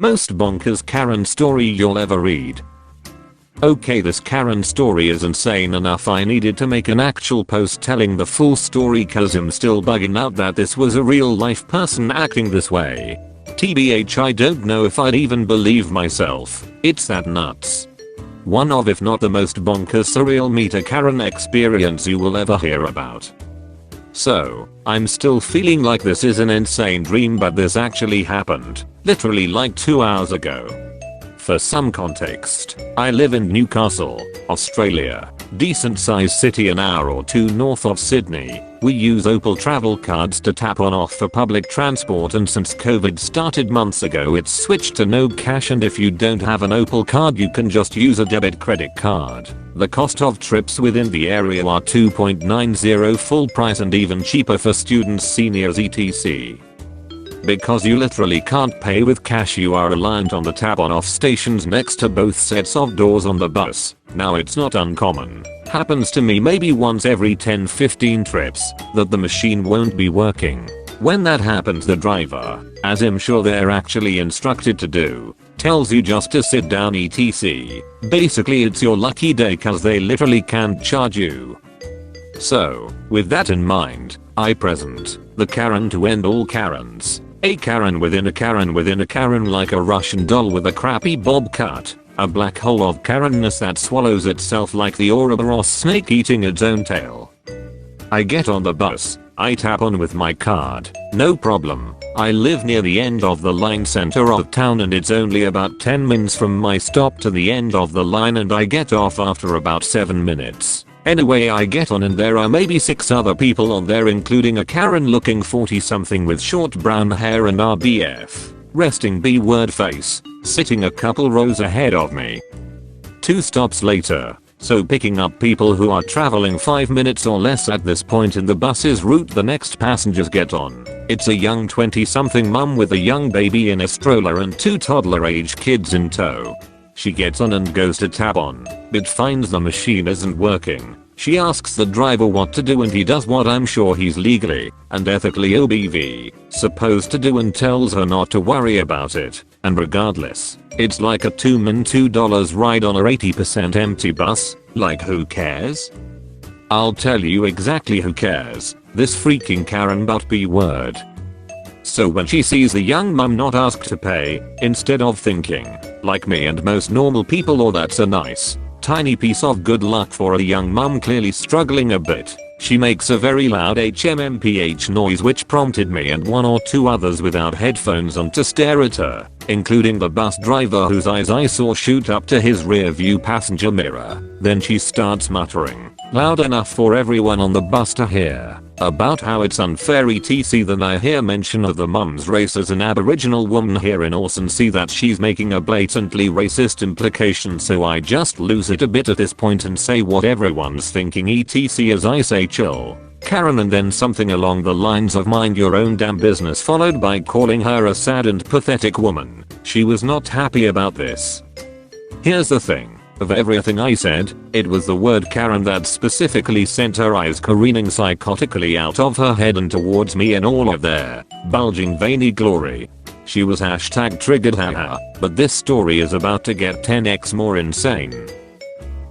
Most bonkers Karen story you'll ever read. Okay, this Karen story is insane enough. I needed to make an actual post telling the full story cause I'm still bugging out that this was a real life person acting this way. TBH, I don't know if I'd even believe myself. It's that nuts. One of, if not the most bonkers surreal meet a Karen experience you will ever hear about. So, I'm still feeling like this is an insane dream, but this actually happened, literally like 2 hours ago. For some context, I live in Newcastle, Australia, decent sized city an hour or two north of Sydney. We use Opal travel cards to tap on off for public transport, and since COVID started months ago it's switched to no cash, and if you don't have an Opal card you can just use a debit credit card. The cost of trips within the area are $2.90 full price and even cheaper for students, seniors etc. Because you literally can't pay with cash, you are reliant on the tap on off stations next to both sets of doors on the bus. Now it's not uncommon, happens to me maybe once every 10-15 trips, that the machine won't be working. When that happens, the driver, as I'm sure they're actually instructed to do, tells you just to sit down etc. Basically it's your lucky day cause they literally can't charge you. So, with that in mind, I present the Karen to end all Karens. A Karen within a Karen within a Karen, like a Russian doll with a crappy bob cut. A black hole of Karenness that swallows itself like the Ouroboros snake eating its own tail. I get on the bus. I tap on with my card. No problem. I live near the end of the line center of town and it's only about 10 minutes from my stop to the end of the line, and I get off after about 7 minutes. Anyway, I get on and there are maybe 6 other people on there, including a Karen looking 40 something with short brown hair and RBF, resting B-word face, sitting a couple rows ahead of me. 2 stops later, so picking up people who are traveling 5 minutes or less at this point in the bus's route the next passengers get on. It's a young 20 something mum with a young baby in a stroller and 2 toddler age kids in tow. She gets on and goes to tap on, but finds the machine isn't working. She asks the driver what to do and he does what I'm sure he's legally and ethically supposed to do, and tells her not to worry about it. And regardless, it's like a $2 ride on a 80% empty bus. Like, who cares? I'll tell you exactly who cares. This freaking Karen but B-word. So when she sees the young mum not ask to pay, instead of thinking, like me and most normal people, oh that's a nice, tiny piece of good luck for a young mum clearly struggling a bit, she makes a very loud HMMPH noise which prompted me and 1 or 2 others without headphones on to stare at her, including the bus driver whose eyes I saw shoot up to his rear view passenger mirror. Then she starts muttering, loud enough for everyone on the bus to hear, about how it's unfair etc. Then I hear mention of the mum's race as an Aboriginal woman here in Aus, and see that she's making a blatantly racist implication, so I just lose it a bit at this point and say what everyone's thinking etc. as I say chill, Karen, and then something along the lines of mind your own damn business, followed by calling her a sad and pathetic woman. She was not happy about this. Here's the thing. Of everything I said, it was the word Karen that specifically sent her eyes careening psychotically out of her head and towards me in all of their bulging veiny glory. She was #triggered haha, but this story is about to get 10x more insane.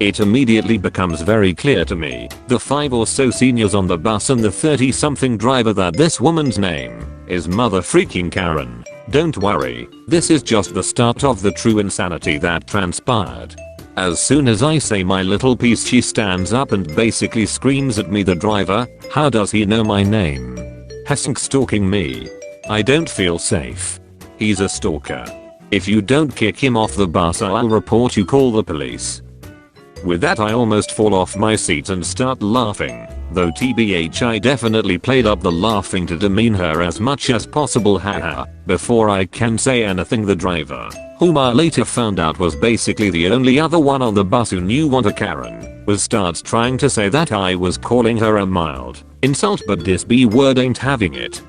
It immediately becomes very clear to me, the 5 or so seniors on the bus and the 30 something driver, that this woman's name is mother freaking Karen. Don't worry, this is just the start of the true insanity that transpired. As soon as I say my little piece, she stands up and basically screams at me, the driver, how does he know my name? Hasn't stalking me. I don't feel safe. He's a stalker. If you don't kick him off the bus I'll report you, call the police. With that I almost fall off my seat and start laughing, though TBH I definitely played up the laughing to demean her as much as possible haha. Before I can say anything, the driver, whom I later found out was basically the only other one on the bus who knew what a Karen was, starts trying to say that I was calling her a mild insult, but this B-word ain't having it.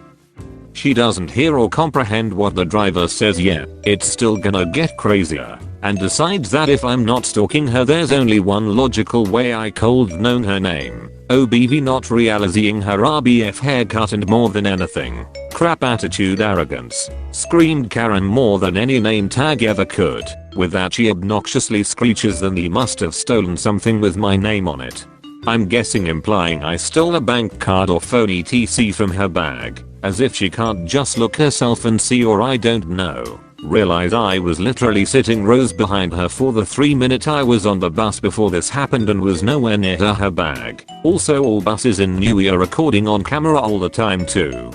She doesn't hear or comprehend what the driver says. Yeah, it's still gonna get crazier. and decides that if I'm not stalking her there's only one logical way I could known her name. OBV not realizing her RBF haircut and more than anything. Crap attitude arrogance. Screamed Karen more than any name tag ever could. With that she obnoxiously screeches then he must have stolen something with my name on it. I'm guessing implying I stole a bank card or phone etc from her bag. As if she can't just look herself and see, or I don't know. Realize I was literally sitting rows behind her for the 3 minutes I was on the bus before this happened and was nowhere near her bag. Also all buses in Newey are recording on camera all the time too.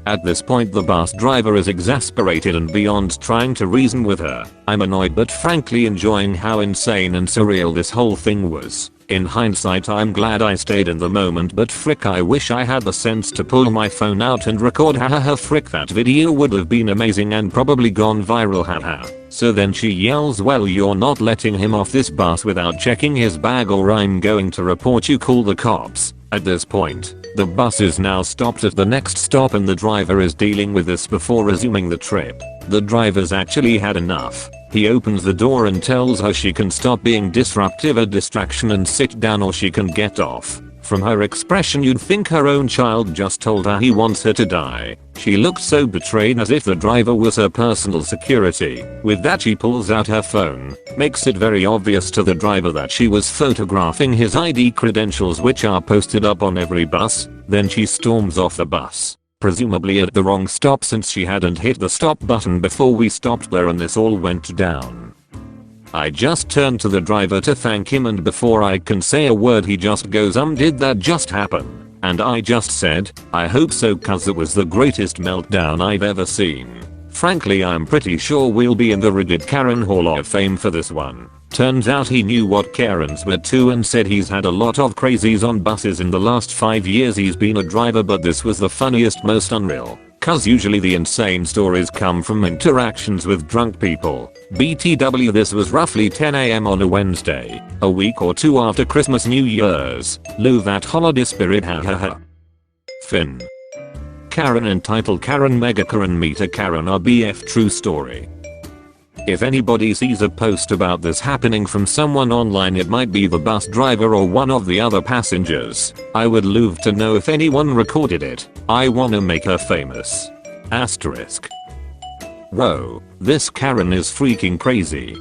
At this point the bus driver is exasperated and beyond trying to reason with her. I'm annoyed but frankly enjoying how insane and surreal this whole thing was. In hindsight I'm glad I stayed in the moment, but frick I wish I had the sense to pull my phone out and record. Haha frick, that video would have been amazing and probably gone viral haha. So then she yells, well you're not letting him off this bus without checking his bag or I'm going to report you, call the cops. At this point, the bus is now stopped at the next stop and the driver is dealing with this before resuming the trip. The driver's actually had enough. He opens the door and tells her she can stop being disruptive, a distraction, and sit down or she can get off. From her expression you'd think her own child just told her he wants her to die. She looked so betrayed, as if the driver was her personal security. With that she pulls out her phone, makes it very obvious to the driver that she was photographing his ID credentials which are posted up on every bus. Then she storms off the bus. Presumably at the wrong stop since she hadn't hit the stop button before we stopped there and this all went down. I just turned to the driver to thank him and before I can say a word he just goes did that just happen? And I just said, I hope so, cause it was the greatest meltdown I've ever seen. Frankly I'm pretty sure we'll be in the Reddit Karen Hall of Fame for this one. Turns out he knew what Karens were too and said he's had a lot of crazies on buses in the last 5 years he's been a driver, but this was the funniest, most unreal. Cause usually the insane stories come from interactions with drunk people. BTW this was roughly 10 AM on a Wednesday, a week or two after Christmas New Year's. Love that holiday spirit hahaha. Finn. Karen entitled Karen Mega Karen Meet a Karen RBF true story. If anybody sees a post about this happening from someone online, it might be the bus driver or one of the other passengers. I would love to know if anyone recorded it. I wanna make her famous. Asterisk. Whoa, this Karen is freaking crazy.